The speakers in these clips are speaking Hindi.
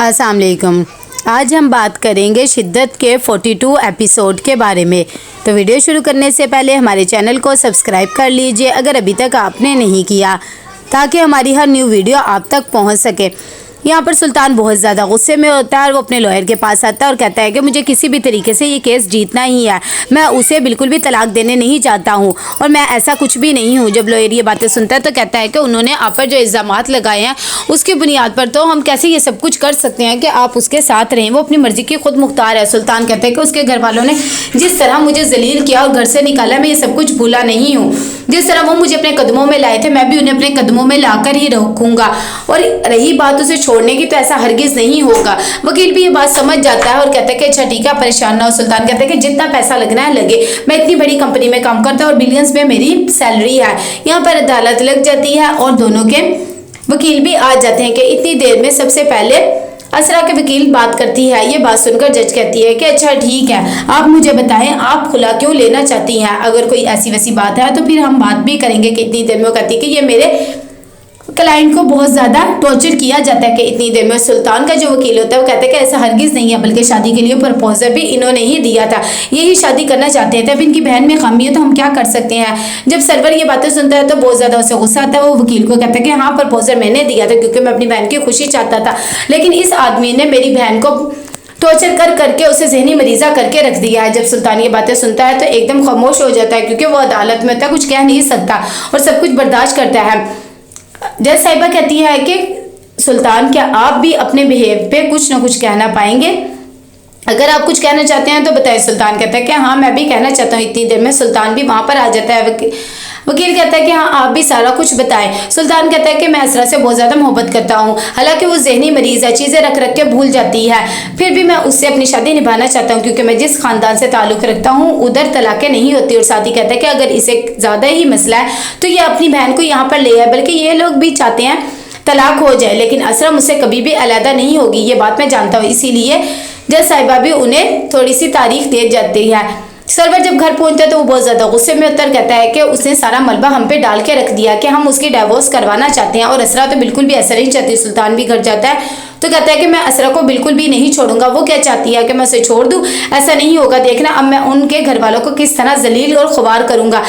अस्सलाम वालेकुम। आज हम बात करेंगे शिद्दत के 42 एपिसोड के बारे में। तो वीडियो शुरू करने से पहले हमारे चैनल को सब्सक्राइब कर लीजिए अगर अभी तक आपने नहीं किया, ताकि हमारी हर न्यू वीडियो आप तक पहुंच सके। यहाँ पर सुल्तान बहुत ज़्यादा गुस्से में होता है और वो अपने लॉयर के पास आता है और कहता है कि मुझे किसी भी तरीके से ये केस जीतना ही है, मैं उसे बिल्कुल भी तलाक देने नहीं चाहता हूँ और मैं ऐसा कुछ भी नहीं हूँ। जब लॉयर ये बातें सुनता है तो कहता है कि उन्होंने आप पर जो इल्ज़ामात लगाए हैं उसकी बुनियाद पर तो हम कैसे ये सब कुछ कर सकते हैं कि आप उसके साथ रहें, वो अपनी मर्ज़ी की खुद मुख्तार है। सुल्तान कहता है कि उसके घर वालों ने जिस तरह मुझे जलील किया और घर से निकाला, मैं ये सब कुछ भूला नहीं हूँ। जिस तरह वो मुझे अपने कदमों में लाए थे, मैं भी उन्हें अपने कदमों में लाकर ही रखूँगा। और रही बात उसे छोड़ने की, तो ऐसा हरगिज नहीं होगा। वकील भी ये बात समझ जाता है और कहता है कि अच्छा ठीक है, परेशान ना हो। सुल्तान कहता है कि जितना पैसा लगना है लगे, मैं इतनी बड़ी कंपनी में काम करता हूँ और बिलियंस में मेरी सैलरी है। यहाँ पर अदालत लग जाती है और दोनों के वकील भी आ जाते हैं कि इतनी देर में सबसे पहले असरा के वकील बात करती है। ये बात सुनकर जज कहती है कि अच्छा ठीक है, आप मुझे बताएं आप खुला क्यों लेना चाहती हैं। अगर कोई ऐसी वैसी बात है तो फिर हम बात भी करेंगे कि इतनी देर में। वो कहती है कि ये मेरे क्लाइंट को बहुत ज़्यादा टॉर्चर किया जाता है कि इतनी देर में। सुल्तान का जो वकील होता है वो कहता है कि ऐसा हरगिज़ नहीं है, बल्कि शादी के लिए प्रपोजल भी इन्होंने ही दिया था, यही शादी करना चाहते थे। अब इनकी बहन में खामी है तो हम क्या कर सकते हैं। जब सरवर ये बातें सुनता है तो बहुत ज़्यादा उसे गुस्सा आता है। वो वकील को कहता है कि हाँ, प्रपोजल मैंने दिया था क्योंकि मैं अपनी बहन की खुशी चाहता था, लेकिन इस आदमी ने मेरी बहन को टॉर्चर कर करके उसे जहनी मरीज़ा करके रख दिया है। जब सुल्तान ये बातें सुनता है तो एकदम खामोश हो जाता है, क्योंकि वो अदालत में होता है, कुछ कह नहीं सकता और सब कुछ बर्दाश्त करता है। जज साहिबा कहती है कि सुल्तान, क्या आप भी अपने बिहेव पे कुछ ना कुछ कहना पाएंगे? अगर आप कुछ कहना चाहते हैं तो बताइए। सुल्तान कहता है कि हाँ, मैं भी कहना चाहता हूँ। इतनी देर में सुल्तान भी वहाँ पर आ जाता है। वकील कहता है कि हाँ, आप भी सारा कुछ बताएं। सुल्तान कहता है कि मैं असरा से बहुत ज़्यादा मोहब्बत करता हूँ, हालांकि वो जहनी मरीज़ है, चीज़ें रख रख के भूल जाती है, फिर भी मैं उससे अपनी शादी निभाना चाहता हूँ क्योंकि मैं जिस ख़ानदान से ताल्लुक़ रखता हूँ उधर तलाक़ें नहीं होती। और साथ ही कहता है कि अगर इसे ज़्यादा ही मसला है तो ये अपनी बहन को यहाँ पर ले आए, बल्कि ये लोग भी चाहते हैं तलाक हो जाए, लेकिन असरा मुझसे कभी भी अलहदा नहीं होगी, ये बात मैं जानता हूँ। इसीलिए जज साहिबा भी उन्हें थोड़ी सी तारीख दे जाती है। सरवर जब घर पहुंचता है तो वो बहुत ज़्यादा गुस्से में उतर कहता है कि उसने सारा मलबा हम पे डाल के रख दिया कि हम उसकी डाइवोर्स करवाना चाहते हैं। और असरा तो बिल्कुल भी ऐसा नहीं चाहती। सुल्तान भी घर जाता है तो कहता है कि मैं असरा को बिल्कुल भी नहीं छोड़ूंगा। वो क्या चाहती है कि मैं उसे छोड़ दूं? ऐसा नहीं होगा, देखना अब मैं उनके घर वालों को किस तरह जलील और खुबार करूंगा।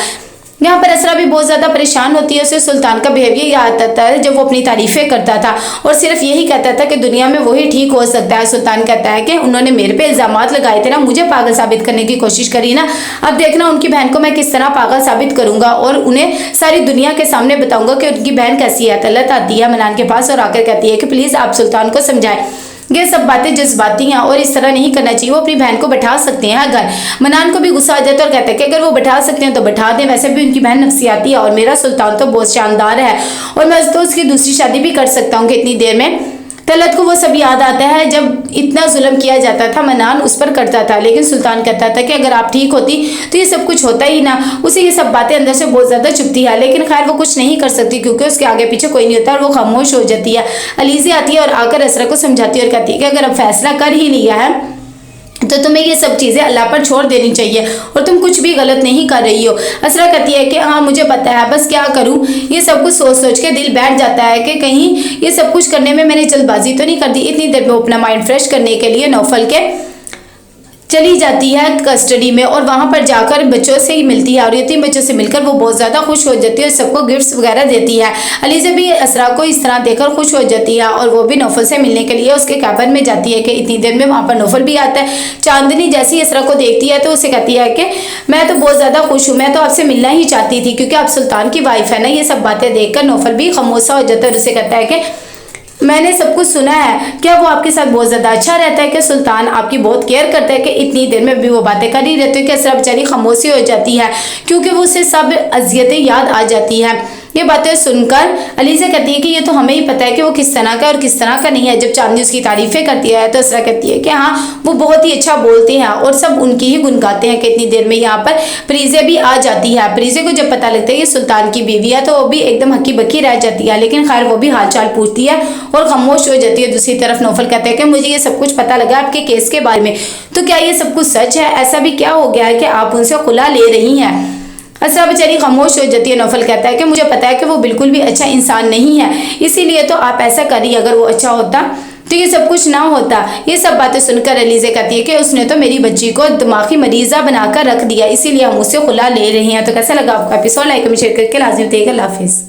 यहाँ पर असरा भी बहुत ज़्यादा परेशान होती है। उसे सुल्तान का बिहेवियर याद आता है जब वो अपनी तारीफ़ें करता था और सिर्फ यही कहता था कि दुनिया में वही ठीक हो सकता है। सुल्तान कहता है कि उन्होंने मेरे पे इल्ज़ामात लगाए थे ना, मुझे पागल साबित करने की कोशिश करी ना, अब देखना उनकी बहन को मैं किस तरह पागल साबित करूँगा और उन्हें सारी दुनिया के सामने बताऊँगा कि उनकी बहन कैसी है। तलत आती है मनान के पास और आकर कहती है कि प्लीज़ आप सुल्तान को समझाएं, ये सब बातें जज्बाती हैं और इस तरह नहीं करना चाहिए। वो अपनी बहन को बैठा सकते हैं अगर। मनान को भी गुस्सा आ जाता है और कहता है कि अगर वो बैठा सकते हैं तो बैठा दें, वैसे भी उनकी बहन नफसियाती है और मेरा सुल्तान तो बहुत शानदार है और मैं तो उसकी दूसरी शादी भी कर सकता हूँ कि इतनी देर में। तलत को वो सब याद आता है जब इतना जुल्म किया जाता था, मनान उस पर करता था, लेकिन सुल्तान कहता था कि अगर आप ठीक होती तो ये सब कुछ होता ही ना। उसे ये सब बातें अंदर से बहुत ज़्यादा चुभती है, लेकिन खैर वो कुछ नहीं कर सकती क्योंकि उसके आगे पीछे कोई नहीं होता और वो खामोश हो जाती है। अलीज़ी आती है और आकर असरा को समझाती है और कहती है कि अगर अब फैसला कर ही लिया है तो तुम्हें ये सब चीज़ें अल्लाह पर छोड़ देनी चाहिए और तुम कुछ भी गलत नहीं कर रही हो। असरा कहती है कि हाँ मुझे पता है, बस क्या करूँ, ये सब कुछ सोच सोच के दिल बैठ जाता है कि कहीं ये सब कुछ करने में मैंने जल्दबाजी तो नहीं कर दी। इतनी देर में अपना माइंड फ्रेश करने के लिए नौफल के चली जाती है कस्टडी में और वहाँ पर जाकर बच्चों से ही मिलती है और ये 3 बच्चों से मिलकर वो बहुत ज़्यादा खुश हो जाती है और सबको गिफ्ट्स वगैरह देती है। अलीज़ा भी असरा को इस तरह देखकर खुश हो जाती है और वो भी नौफल से मिलने के लिए उसके कैबिन में जाती है कि इतनी देर में वहाँ पर नौफल भी आता है। चांदनी जैसी असरा को देखती है तो उसे कहती है कि मैं तो बहुत ज़्यादा खुश हूँ, मैं तो आपसे मिलना ही चाहती थी क्योंकि आप सुल्तान की वाइफ है ना। ये सब बातें देखकर नौफल भी खामोशा हो जाता है और उसे कहता है कि मैंने सब कुछ सुना है, क्या वो आपके साथ बहुत ज़्यादा अच्छा रहता है कि सुल्तान आपकी बहुत केयर करता है? कि इतनी देर में भी वो बातें कर ही रहती है कि असरा बेचारी खामोशी हो जाती है क्योंकि वो उसे सब अजियतें याद आ जाती है। ये बातें सुनकर अलीज़ा कहती है कि ये तो हमें ही पता है कि वो किस तरह का और किस तरह का नहीं है। जब चांदनी उसकी तारीफ़ें करती है तो असरा कहती है कि हाँ वो बहुत ही अच्छा बोलते हैं और सब उनकी ही गुन गाते हैं। कि इतनी देर में यहाँ पर प्रीज़े भी आ जाती है। प्रीज़े को जब पता लगता है कि सुल्तान की बीवी है तो वो भी एकदम हक्की बक्की रह जाती है, लेकिन खैर वो भी हाल चाल पूछती है और खामोश हो जाती है। दूसरी तरफ नौफल कहते हैं कि मुझे ये सब कुछ पता लगा आपके केस के बारे में, तो क्या ये सब कुछ सच है? ऐसा भी क्या हो गया है कि आप उनसे खुला ले रही हैं? असरा बेचारी खामोश हो जाती है। नौफल कहता है कि मुझे पता है कि वो बिल्कुल भी अच्छा इंसान नहीं है, इसीलिए तो आप ऐसा करिए, अगर वो अच्छा होता तो ये सब कुछ ना होता। ये सब बातें सुनकर अलीज़ा कहती है कि उसने तो मेरी बच्ची को दिमागी मरीज़ा बनाकर रख दिया, इसीलिए हम उससे खुला ले रहे हैं। तो कैसा लगा आपका एपिसोड, लाइक कमेंट शेयर करके लाजमी बताइएगा। अल्लाह हाफिज़।